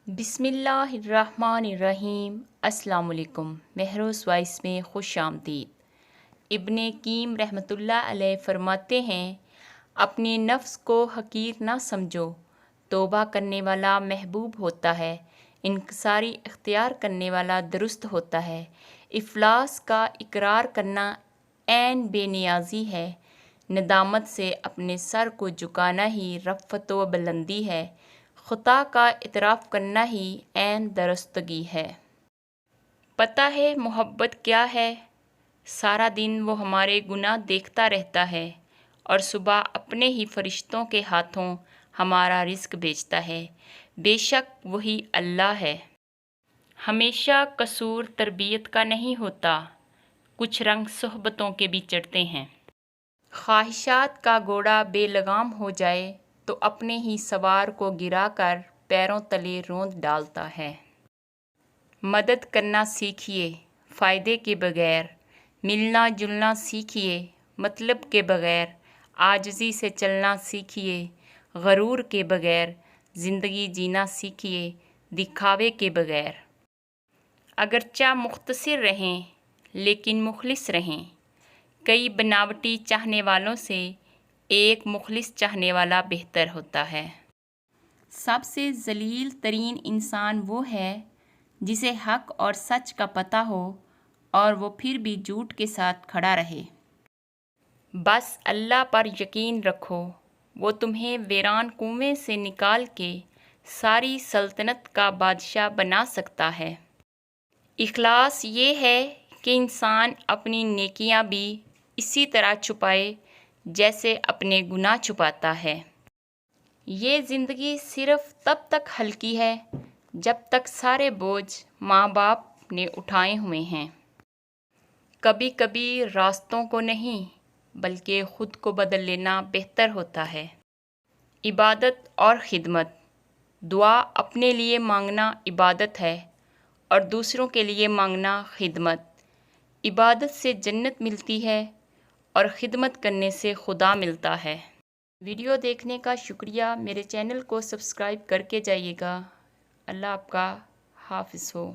بسم اللہ الرحمن الرحیم۔ السلام علیکم۔ مہروز وائس میں خوش آمدید۔ ابن قیم رحمۃ اللہ علیہ فرماتے ہیں، اپنے نفس کو حقیر نہ سمجھو، توبہ کرنے والا محبوب ہوتا ہے، انکساری اختیار کرنے والا درست ہوتا ہے، افلاس کا اقرار کرنا عین بے نیازی ہے، ندامت سے اپنے سر کو جھکانا ہی رفعت و بلندی ہے، خطا کا اعتراف کرنا ہی عین درستگی ہے۔ پتہ ہے محبت کیا ہے؟ سارا دن وہ ہمارے گناہ دیکھتا رہتا ہے اور صبح اپنے ہی فرشتوں کے ہاتھوں ہمارا رزق بیچتا ہے۔ بے شک وہی اللہ ہے۔ ہمیشہ قصور تربیت کا نہیں ہوتا، کچھ رنگ صحبتوں کے بھی چڑھتے ہیں۔ خواہشات کا گھوڑا بے لگام ہو جائے تو اپنے ہی سوار کو گرا کر پیروں تلے روند ڈالتا ہے۔ مدد کرنا سیکھیے فائدے کے بغیر، ملنا جلنا سیکھیے مطلب کے بغیر، عاجزی سے چلنا سیکھیے غرور کے بغیر، زندگی جینا سیکھیے دکھاوے کے بغیر۔ اگرچہ مختصر رہیں لیکن مخلص رہیں۔ کئی بناوٹی چاہنے والوں سے ایک مخلص چاہنے والا بہتر ہوتا ہے۔ سب سے ذلیل ترین انسان وہ ہے جسے حق اور سچ کا پتہ ہو اور وہ پھر بھی جھوٹ کے ساتھ کھڑا رہے۔ بس اللہ پر یقین رکھو، وہ تمہیں ویران کنویں سے نکال کے ساری سلطنت کا بادشاہ بنا سکتا ہے۔ اخلاص یہ ہے کہ انسان اپنی نیکیاں بھی اسی طرح چھپائے جیسے اپنے گناہ چھپاتا ہے۔ یہ زندگی صرف تب تک ہلکی ہے جب تک سارے بوجھ ماں باپ نے اٹھائے ہوئے ہیں۔ کبھی کبھی راستوں کو نہیں بلکہ خود کو بدل لینا بہتر ہوتا ہے۔ عبادت اور خدمت۔ دعا اپنے لیے مانگنا عبادت ہے اور دوسروں کے لیے مانگنا خدمت۔ عبادت سے جنت ملتی ہے اور خدمت کرنے سے خدا ملتا ہے۔ ویڈیو دیکھنے کا شکریہ۔ میرے چینل کو سبسکرائب کر کے جائیے گا۔ اللہ آپ کا حافظ ہو۔